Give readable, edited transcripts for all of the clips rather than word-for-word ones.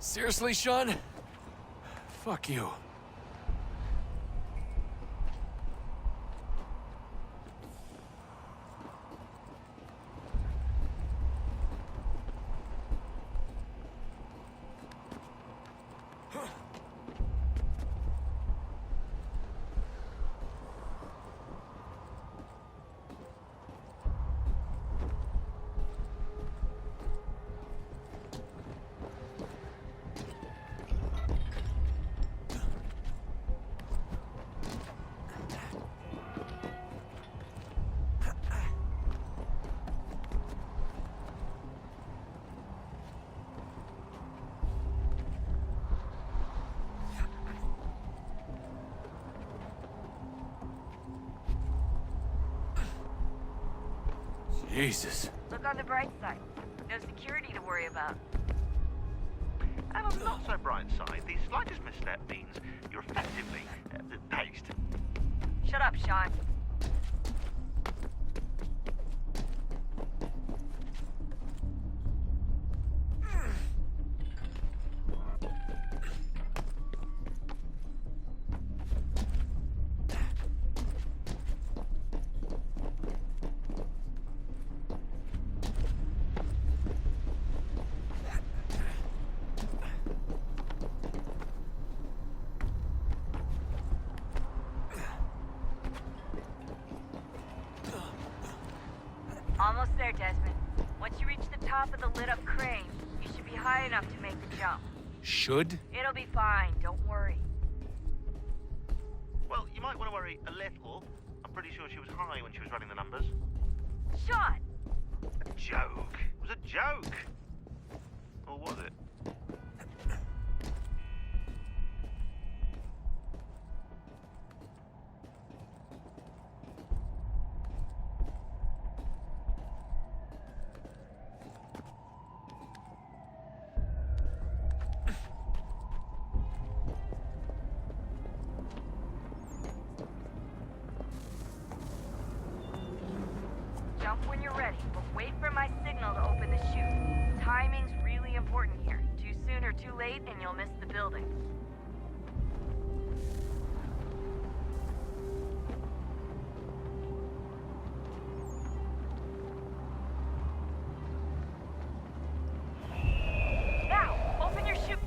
Seriously, Sean? Fuck you. Jesus. Look on the bright side. No security to worry about. And on the not so bright side, the slightest misstep means you're effectively paced. Shut up, Sean. Almost there, Desmond. Once you reach the top of the lit-up crane, you should be high enough to make the jump. Should? It'll be fine, don't worry. Well, you might want to worry a little. I'm pretty sure she was high when she was running the numbers. Sean! A joke. It was a joke. Or was it? Jump when you're ready, but wait for my signal to open the chute. Timing's really important here. Too soon or too late, and you'll miss the building. Now, open your chute.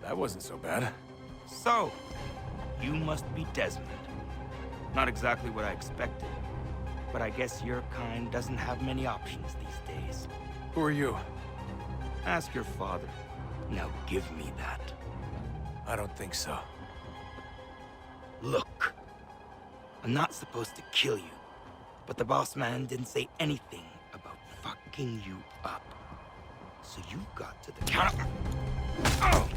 That wasn't so bad. So, you must be Desmond. Not exactly what I expected, but I guess your kind doesn't have many options these days. Who are you? Ask your father. Now give me that. I don't think so. Look, I'm not supposed to kill you, but the boss man didn't say anything about fucking you up. So you got to the counter. Oh!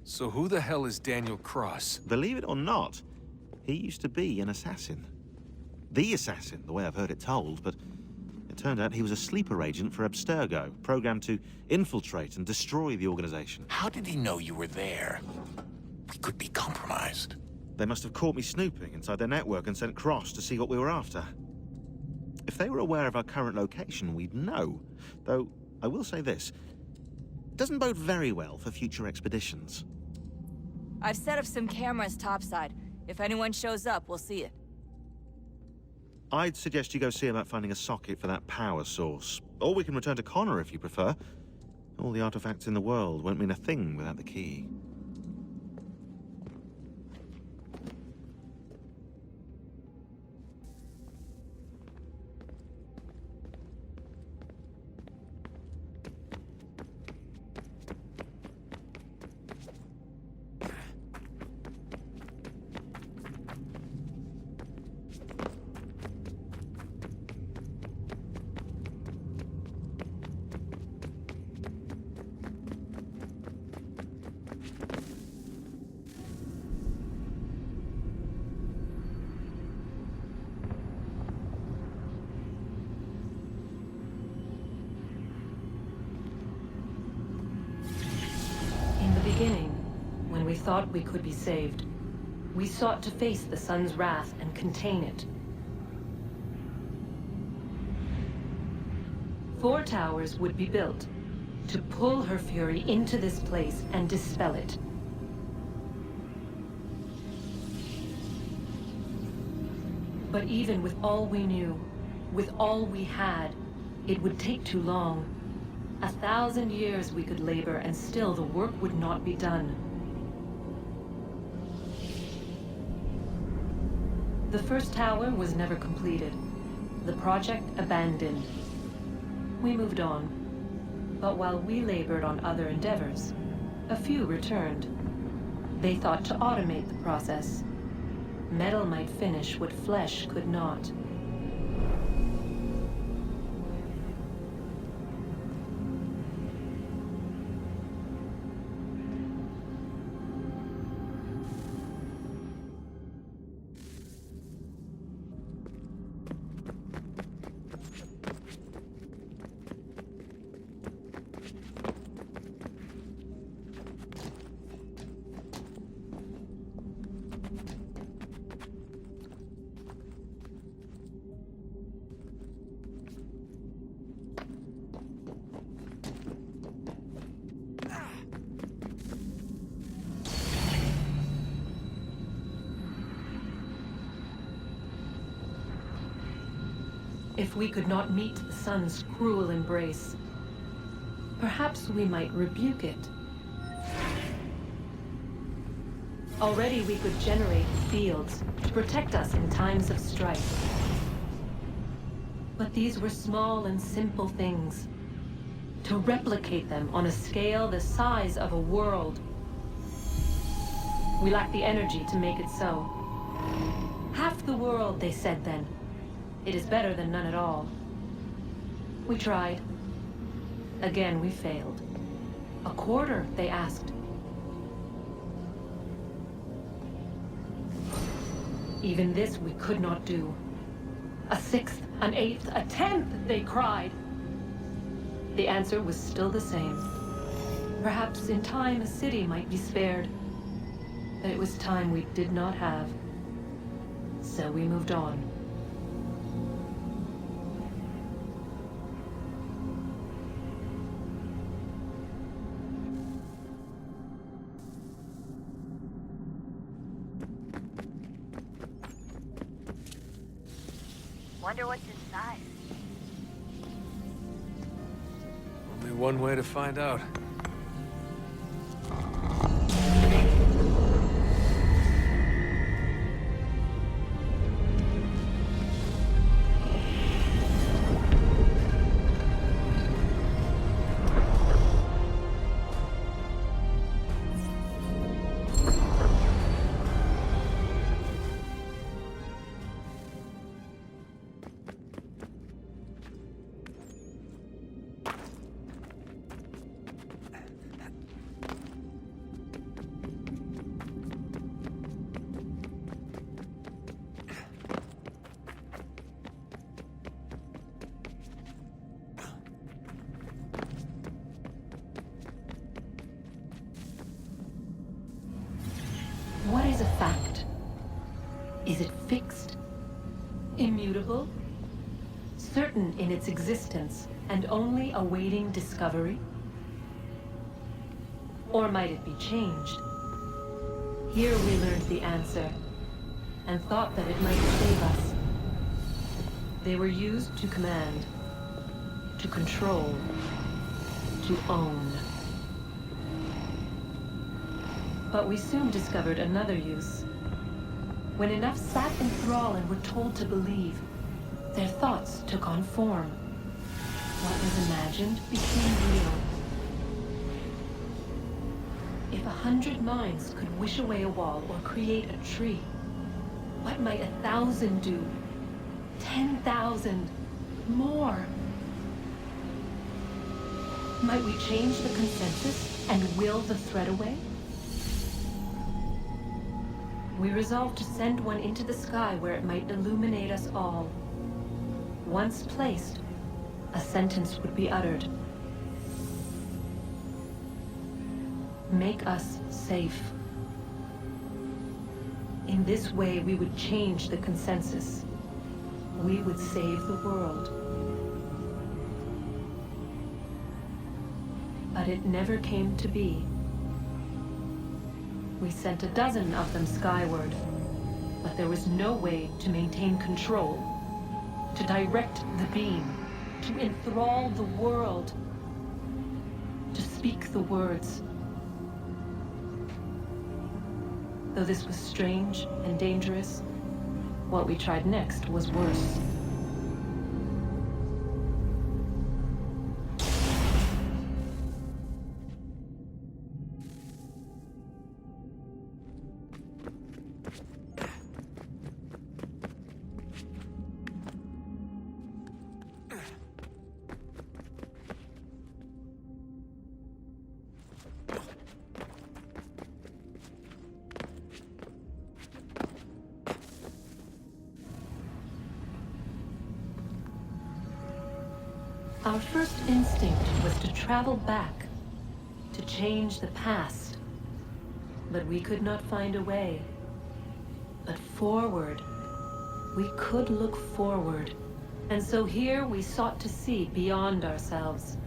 So who the hell is Daniel Cross? Believe it or not, he used to be an assassin. The assassin, the way I've heard it told, but it turned out he was a sleeper agent for Abstergo, programmed to infiltrate and destroy the organization. How did he know you were there? We could be compromised. They must have caught me snooping inside their network and sent Cross to see what we were after. If they were aware of our current location, we'd know. Though, I will say this, it doesn't bode very well for future expeditions. I've set up some cameras topside. If anyone shows up, we'll see it. I'd suggest you go see about finding a socket for that power source. Or we can return to Connor if you prefer. All the artifacts in the world won't mean a thing without the key. When we thought we could be saved, we sought to face the sun's wrath and contain it. 4 towers would be built to pull her fury into this place and dispel it. But even with all we knew, with all we had, it would take too long. 1,000 years we could labor and still the work would not be done. The first tower was never completed. The project abandoned. We moved on. But while we labored on other endeavors, a few returned. They thought to automate the process. Metal might finish what flesh could not. If we could not meet the sun's cruel embrace, perhaps we might rebuke it. Already we could generate fields to protect us in times of strife. But these were small and simple things. To replicate them on a scale the size of a world, we lacked the energy to make it so. Half the world, they said then. It is better than none at all. We tried. Again, we failed. A quarter, they asked. Even this we could not do. A 1/6, an 1/8, a 10th, they cried. The answer was still the same. Perhaps in time a city might be spared. But it was time we did not have. So we moved on. Wonder what's inside. Only one way to find out. What is a fact? Is it fixed? Immutable? Certain in its existence and only awaiting discovery? Or might it be changed? Here we learned the answer, and thought that it might save us. They were used to command, to control, to own. But we soon discovered another use. When enough sat in thrall and were told to believe, their thoughts took on form. What was imagined became real. If 100 minds could wish away a wall or create a tree, what might 1,000 do? 10,000? More? Might we change the consensus and will the threat away? We resolved to send one into the sky where it might illuminate us all. Once placed, a sentence would be uttered. Make us safe. In this way, we would change the consensus. We would save the world. But it never came to be. We sent a dozen of them skyward, but there was no way to maintain control, to direct the beam, to enthrall the world, to speak the words. Though this was strange and dangerous, what we tried next was worse. Our first instinct was to travel back, to change the past. But we could not find a way. But forward, we could look forward. And so here we sought to see beyond ourselves,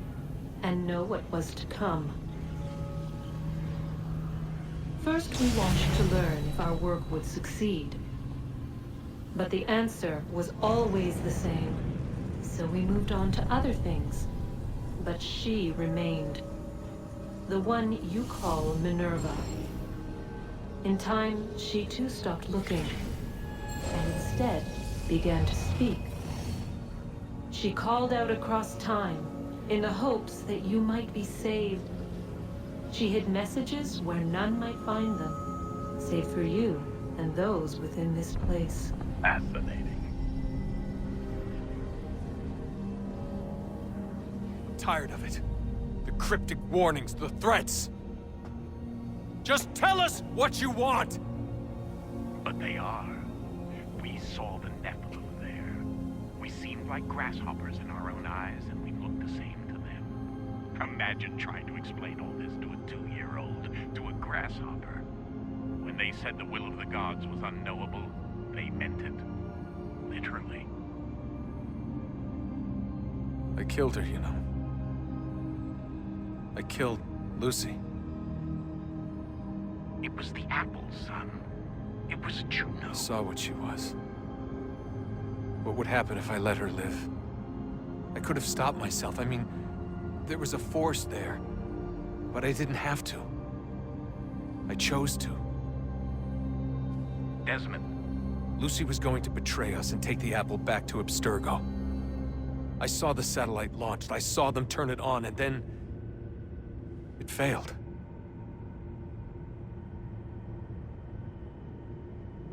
and know what was to come. First we watched to learn if our work would succeed. But the answer was always the same. So we moved on to other things. But she remained. The one you call Minerva. In time, she too stopped looking, and instead began to speak. She called out across time, in the hopes that you might be saved. She hid messages where none might find them, save for you and those within this place. Fascinating. Tired of it. The cryptic warnings, the threats. Just tell us what you want! But they are. We saw the Nephilim there. We seemed like grasshoppers in our own eyes, and we looked the same to them. Imagine trying to explain all this to a 2-year-old, to a grasshopper. When they said the will of the gods was unknowable, they meant it. Literally. I killed her, you know. I killed Lucy. It was the apple, son. It was Juno. I saw what she was. What would happen if I let her live? I could have stopped myself. I mean, there was a force there. But I didn't have to. I chose to. Desmond. Lucy was going to betray us and take the apple back to Abstergo. I saw the satellite launched. I saw them turn it on, and then it failed.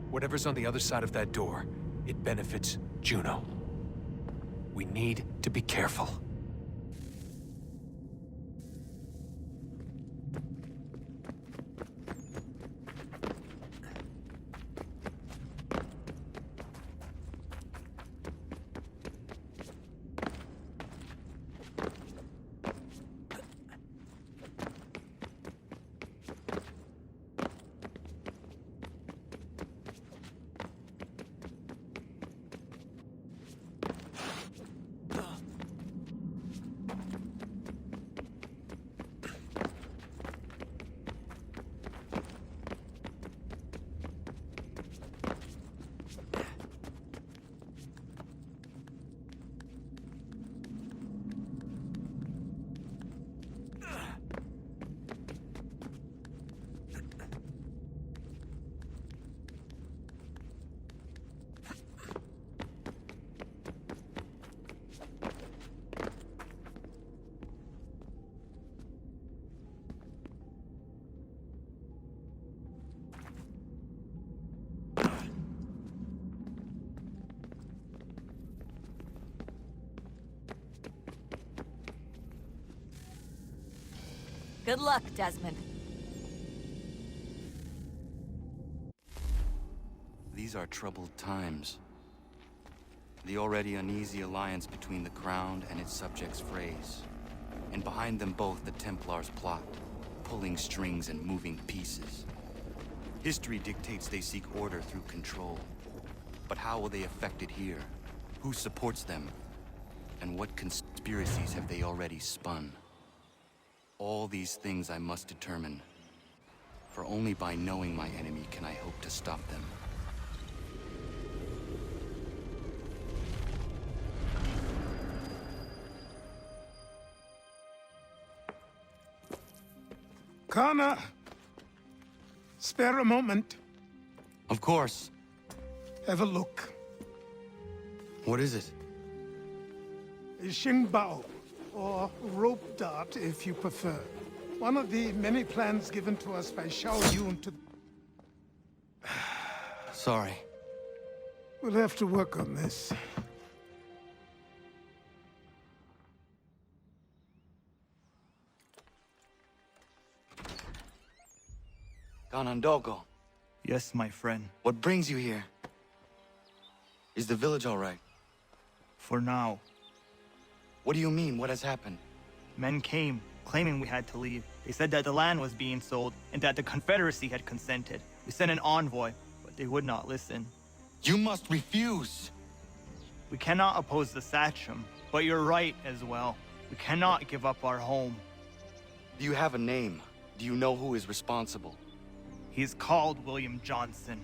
Whatever's on the other side of that door, it benefits Juno. We need to be careful. Good luck, Desmond. These are troubled times. The already uneasy alliance between the Crown and its subjects frays. And behind them both the Templars plot, pulling strings and moving pieces. History dictates they seek order through control. But how will they affect it here? Who supports them? And what conspiracies have they already spun? All these things I must determine. For only by knowing my enemy can I hope to stop them. Connor! Spare a moment. Of course. Have a look. What is it? A Xingbao, or rope dart if you prefer. One of the many plans given to us by Xiao Yun to... Sorry. We'll have to work on this. Ganondogo, Yes, my friend. what brings you here? Is the village all right? For now. What do you mean? What has happened? Men came, claiming we had to leave. They said that the land was being sold, and that the Confederacy had consented. We sent an envoy, but they would not listen. You must refuse! We cannot oppose the Sachem, but you're right as well. We cannot give up our home. Do you have a name? Do you know who is responsible? He's called William Johnson.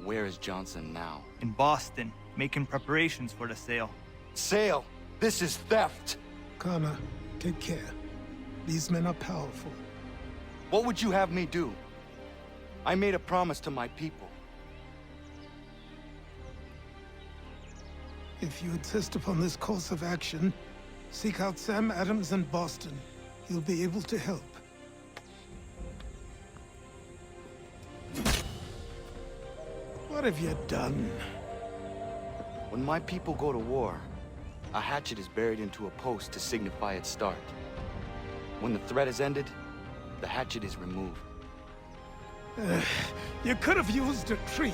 Where is Johnson now? In Boston, making preparations for the sale. Sale! This is theft! Connor, take care. These men are powerful. What would you have me do? I made a promise to my people. If you insist upon this course of action, seek out Sam Adams in Boston. He'll be able to help. What have you done? When my people go to war, a hatchet is buried into a post to signify its start. When the threat is ended, the hatchet is removed. You could have used a tree.